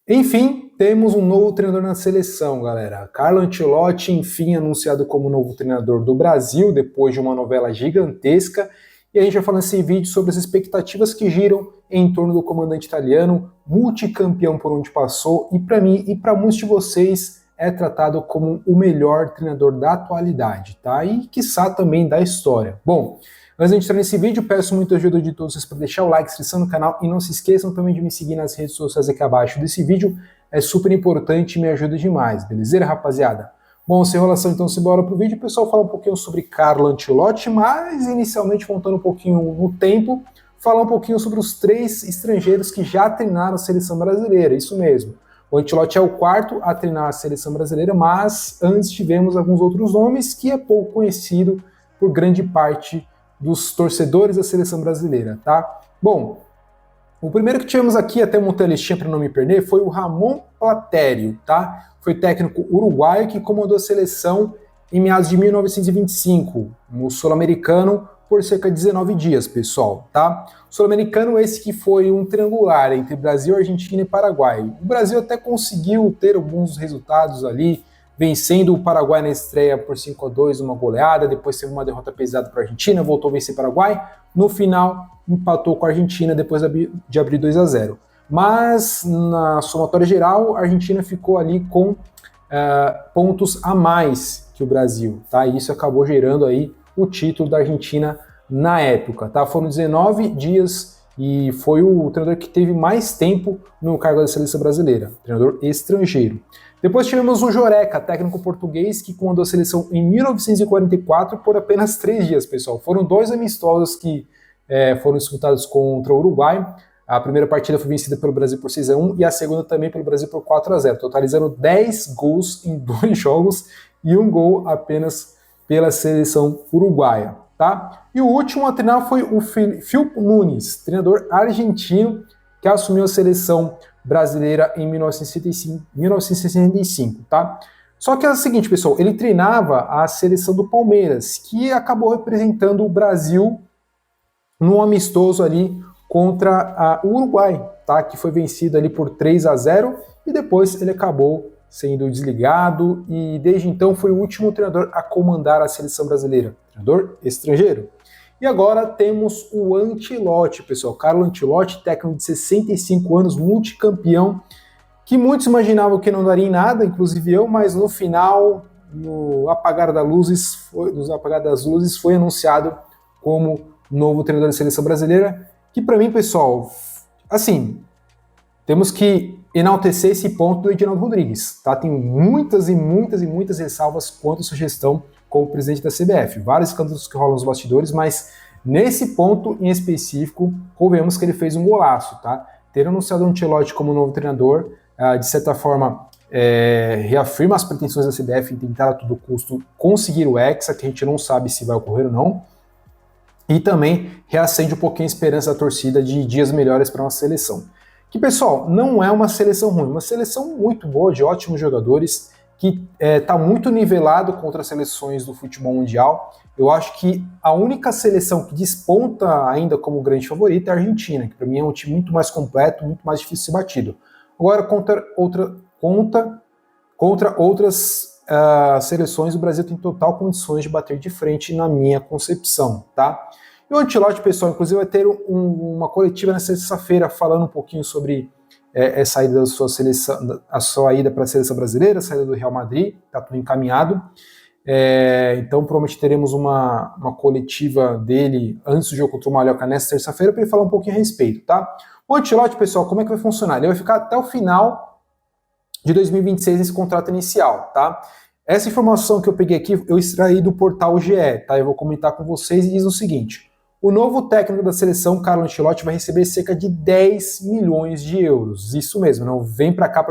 Enfim, temos um novo treinador na seleção, galera. Carlo Ancelotti, enfim, anunciado como novo treinador do Brasil, depois de uma novela gigantesca. E a gente vai falar nesse vídeo sobre as expectativas que giram em torno do comandante italiano, multicampeão por onde passou, e para mim e para muitos de vocês é tratado como o melhor treinador da atualidade, tá? E quiçá também da história. Bom, antes de entrar nesse vídeo, peço muita ajuda de todos vocês para deixar o like, inscrição no canal e não se esqueçam também de me seguir nas redes sociais aqui abaixo desse vídeo. É super importante e me ajuda demais, beleza, rapaziada? Bom, sem enrolação, então, simbora pro vídeo. O pessoal fala um pouquinho sobre Carlo Ancelotti, mas inicialmente, voltando um pouquinho no tempo, falar um pouquinho sobre os 3 estrangeiros que já treinaram a seleção brasileira, isso mesmo. O Ancelotti é o 4º a treinar a seleção brasileira, mas antes tivemos alguns outros nomes que é pouco conhecido por grande parte dos torcedores da seleção brasileira, tá? Bom, o primeiro que tivemos aqui, até montei a listinha para não me perder, foi o Ramon Platério, tá? Foi técnico uruguaio que comandou a seleção em meados de 1925, no Sul-Americano, por cerca de 19 dias, pessoal, tá? O Sul-Americano esse que foi um triangular entre Brasil, Argentina e Paraguai. O Brasil até conseguiu ter alguns resultados ali, vencendo o Paraguai na estreia por 5-2, uma goleada, depois teve uma derrota pesada para a Argentina, voltou a vencer o Paraguai, no final empatou com a Argentina depois de abrir 2-0. Mas na somatória geral, a Argentina ficou ali com pontos a mais que o Brasil, tá? E isso acabou gerando aí o título da Argentina na época, tá? Foram 19 dias e foi o treinador que teve mais tempo no cargo da seleção brasileira, treinador estrangeiro. Depois tivemos o Joreca, técnico português, que comandou a seleção em 1944 por apenas 3 dias, pessoal. Foram 2 amistosos que foram disputados contra o Uruguai. A primeira partida foi vencida pelo Brasil por 6-1 e a segunda também pelo Brasil por 4-0, totalizando 10 gols em 2 jogos e 1 gol apenas pela seleção uruguaia, tá? E o último a treinar foi o Filippo Nunes, treinador argentino, que assumiu a seleção brasileira em 1965, tá? Só que é o seguinte, pessoal, ele treinava a seleção do Palmeiras, que acabou representando o Brasil num amistoso ali contra o Uruguai, tá? Que foi vencido ali por 3-0 e depois ele acabou sendo desligado e desde então foi o último treinador a comandar a seleção brasileira, treinador estrangeiro. E agora temos o Ancelotti, pessoal, Carlo Ancelotti, técnico de 65 anos, multicampeão, que muitos imaginavam que não daria em nada, inclusive eu, mas no final, no apagar das luzes, foi anunciado como novo treinador da seleção brasileira, que para mim, pessoal, assim, temos que enaltecer esse ponto do Edinaldo Rodrigues, tá? Tem muitas ressalvas quanto à sua gestão como presidente da CBF. Vários escândalos que rolam nos bastidores, mas nesse ponto em específico, convenhamos que ele fez um golaço, tá? Ter anunciado o Ancelotti como novo treinador, de certa forma, reafirma as pretensões da CBF em tentar a todo custo conseguir o Hexa, que a gente não sabe se vai ocorrer ou não, e também reacende um pouquinho a esperança da torcida de dias melhores para a nossa seleção. Que, pessoal, não é uma seleção ruim, uma seleção muito boa, de ótimos jogadores, que está muito nivelado contra as seleções do futebol mundial. Eu acho que a única seleção que desponta ainda como grande favorita é a Argentina, que para mim é um time muito mais completo, muito mais difícil de ser batido. Agora, contra outras seleções, o Brasil tem total condições de bater de frente na minha concepção, tá? E o Ancelotti, pessoal, inclusive vai ter uma coletiva nessa sexta-feira falando um pouquinho sobre a saída da sua seleção, a sua ida para a seleção brasileira, a saída do Real Madrid, tá tudo encaminhado. Então provavelmente teremos uma coletiva dele antes do jogo contra o Mallorca nessa terça-feira para ele falar um pouquinho a respeito, tá? O Ancelotti, pessoal, como é que vai funcionar? Ele vai ficar até o final de 2026 nesse contrato inicial, tá? Essa informação que eu peguei aqui, eu extraí do portal GE, tá? Eu vou comentar com vocês e diz o seguinte: o novo técnico da seleção, Carlo Ancelotti, vai receber cerca de 10 milhões de euros. Isso mesmo, não vem para cá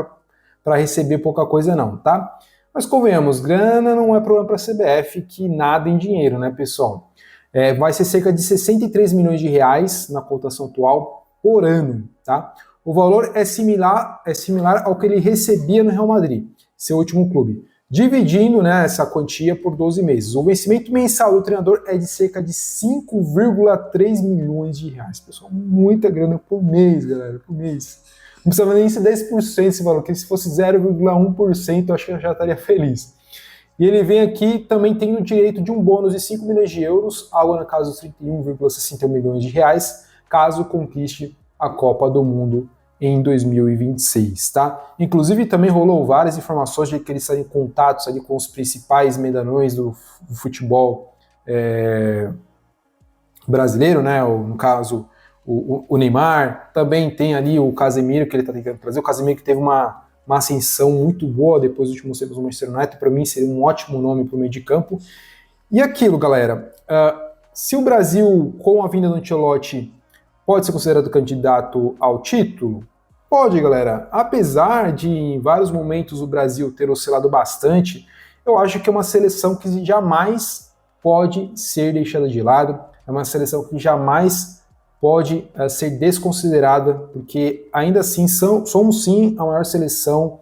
para receber pouca coisa não, tá? Mas convenhamos, grana não é problema para a CBF, que nada em dinheiro, né, pessoal? Vai ser cerca de 63 milhões de reais na cotação atual por ano, tá? O valor é similar ao que ele recebia no Real Madrid, seu último clube, dividindo, né, essa quantia por 12 meses. O vencimento mensal do treinador é de cerca de 5,3 milhões de reais, pessoal. Muita grana por mês, galera, por mês. Não precisava nem ser 10% esse valor, que se fosse 0,1% eu acho que eu já estaria feliz. E ele vem aqui também tendo o direito de um bônus de 5 milhões de euros, algo na casa dos 31,61 milhões de reais, caso conquiste a Copa do Mundo em 2026, tá? Inclusive também rolou várias informações de que ele estaria em contatos ali com os principais medalhões do futebol brasileiro, né? No caso, o Neymar, também tem ali o Casemiro que ele está tentando trazer, o Casemiro que teve uma ascensão muito boa depois dos últimos tempos do Manchester United, para mim seria um ótimo nome para o meio de campo. E aquilo, galera, se o Brasil, com a vinda do Ancelotti, pode ser considerado candidato ao título? Pode, galera. Apesar de, em vários momentos, o Brasil ter oscilado bastante, eu acho que é uma seleção que jamais pode ser deixada de lado, é uma seleção que jamais pode ser desconsiderada, porque ainda assim somos sim a maior seleção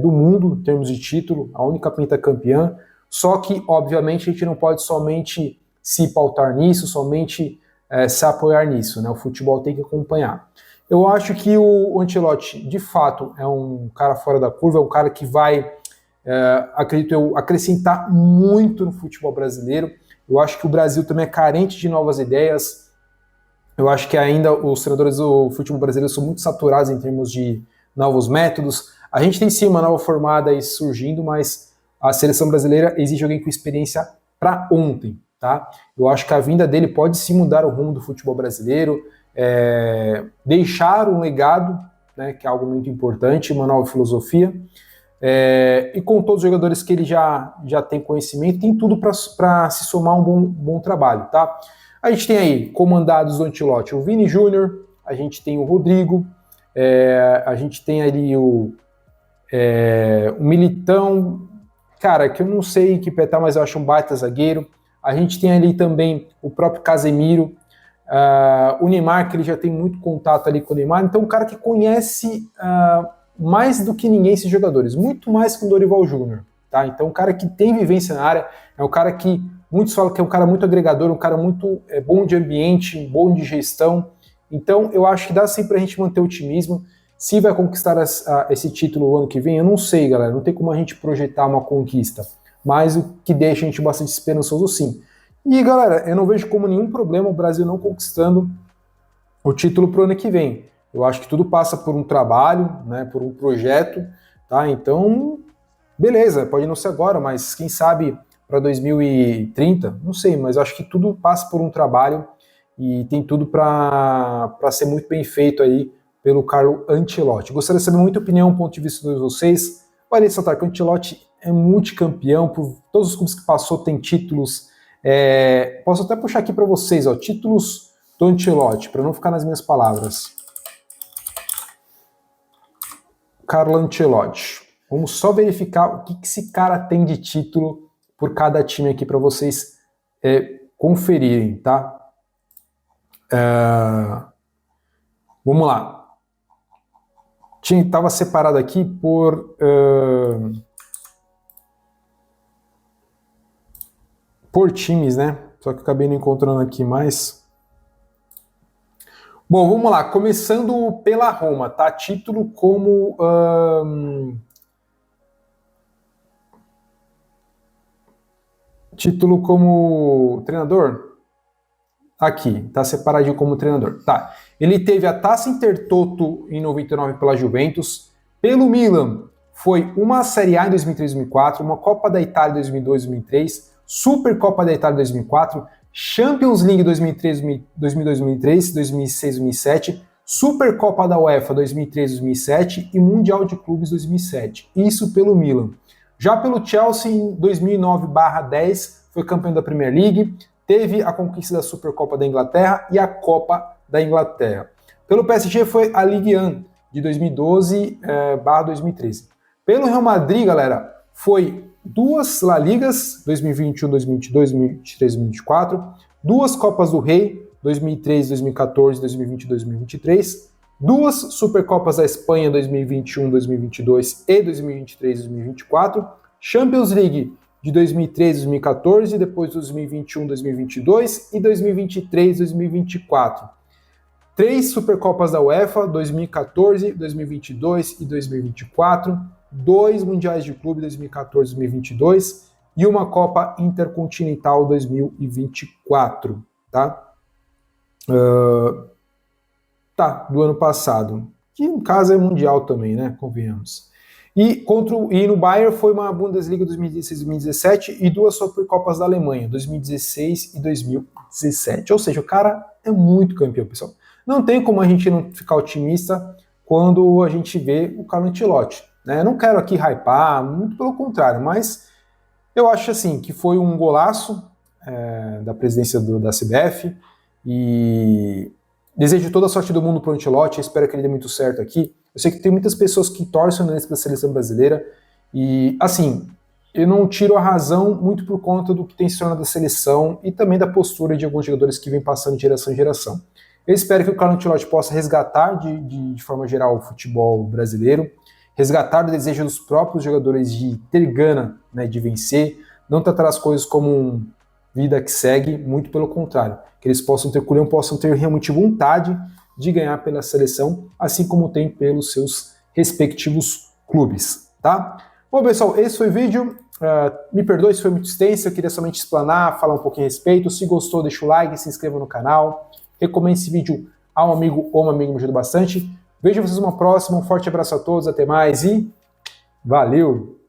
do mundo em termos de título, a única pentacampeã, só que, obviamente, a gente não pode somente se pautar nisso, somente se apoiar nisso, né? O futebol tem que acompanhar. Eu acho que o Ancelotti, de fato, é um cara fora da curva, é um cara que vai, acredito eu, acrescentar muito no futebol brasileiro. Eu acho que o Brasil também é carente de novas ideias. Eu acho que ainda os treinadores do futebol brasileiro são muito saturados em termos de novos métodos. A gente tem sim uma nova formada aí surgindo, mas a seleção brasileira exige alguém com experiência para ontem, tá? Eu acho que a vinda dele pode sim mudar o rumo do futebol brasileiro, deixar um legado, né, que é algo muito importante, uma nova filosofia, e com todos os jogadores que ele já tem conhecimento, tem tudo para se somar um bom trabalho, tá? A gente tem aí, comandados do Ancelotti, o Vini Júnior, a gente tem o Rodrigo, a gente tem ali o Militão, cara, que eu não sei que pé tá, mas eu acho um baita zagueiro. A gente tem ali também o próprio Casemiro, o Neymar, que ele já tem muito contato ali com o Neymar, então um cara que conhece mais do que ninguém esses jogadores, muito mais que o Dorival Júnior, tá? Então um cara que tem vivência na área, é um cara que muitos falam que é um cara muito agregador, um cara muito bom de ambiente, bom de gestão. Então, eu acho que dá sim pra gente manter o otimismo. Se vai conquistar esse título o ano que vem, eu não sei, galera. Não tem como a gente projetar uma conquista. Mas o que deixa a gente bastante esperançoso, sim. E, galera, eu não vejo como nenhum problema o Brasil não conquistando o título pro ano que vem. Eu acho que tudo passa por um trabalho, né, por um projeto, tá? Então, beleza, pode não ser agora, mas quem sabe para 2030, não sei, mas acho que tudo passa por um trabalho e tem tudo para ser muito bem feito aí pelo Carlo Ancelotti. Gostaria de saber muita opinião, um ponto de vista de vocês. Vale ressaltar que o Ancelotti é multicampeão, por todos os clubes que passou tem títulos. Posso até puxar aqui para vocês, ó, títulos do Ancelotti, para não ficar nas minhas palavras. Carlo Ancelotti. Vamos só verificar o que esse cara tem de título por cada time aqui para vocês conferirem, tá? Vamos lá. Estava separado aqui por times, né? Só que eu acabei não encontrando aqui mais. Bom, vamos lá. Começando pela Roma, tá? Título como... título como treinador? Aqui, tá separadinho como treinador. Tá. Ele teve a Taça Intertoto em 99 pela Juventus. Pelo Milan, foi uma Série A em 2003-2004, uma Copa da Itália em 2002-2003, Supercopa da Itália em 2004, Champions League 2002-2003, 2006-2007, Supercopa da UEFA 2003-2007 e Mundial de Clubes 2007. Isso pelo Milan. Já pelo Chelsea, em 2009/10, foi campeão da Premier League, teve a conquista da Supercopa da Inglaterra e a Copa da Inglaterra. Pelo PSG foi a Ligue 1, de 2012/2013. Pelo Real Madrid, galera, foi duas La Ligas, 2021, 2022, 2023, 2024, duas Copas do Rei, 2003, 2014, 2020 e 2023, duas Supercopas da Espanha 2021, 2022 e 2023 e 2024, Champions League de 2013, 2014, depois 2021, 2022 e 2023, 2024. 3 Supercopas da UEFA, 2014, 2022 e 2024, 2 Mundiais de Clube, 2014 e 2022, e uma Copa Intercontinental 2024, tá? Do ano passado, que no caso é mundial também, né? Convenhamos. E no Bayern foi uma Bundesliga 2016 e 2017 e 2 Supercopas da Alemanha, 2016 e 2017. Ou seja, o cara é muito campeão, pessoal. Não tem como a gente não ficar otimista quando a gente vê o Carlo Ancelotti, né? Eu não quero aqui hypar, muito pelo contrário, mas eu acho assim que foi um golaço da presidência da CBF e desejo toda a sorte do mundo para o Ancelotti, espero que ele dê muito certo aqui. Eu sei que tem muitas pessoas que torcem para a seleção brasileira e, assim, eu não tiro a razão muito por conta do que tem se tornado a seleção e também da postura de alguns jogadores que vêm passando de geração em geração. Eu espero que o Carlo Ancelotti possa resgatar de forma geral o futebol brasileiro, resgatar o desejo dos próprios jogadores de ter gana, né, de vencer, não tratar as coisas como vida que segue, muito pelo contrário, que eles possam ter realmente vontade de ganhar pela seleção, assim como tem pelos seus respectivos clubes, tá? Bom, pessoal, esse foi o vídeo. Me perdoe se foi muito extenso, eu queria somente explanar, falar um pouquinho a respeito. Se gostou, deixa o like, se inscreva no canal, recomende esse vídeo a um amigo ou uma amiga, me ajuda bastante. Vejo vocês numa próxima, um forte abraço a todos, até mais e valeu!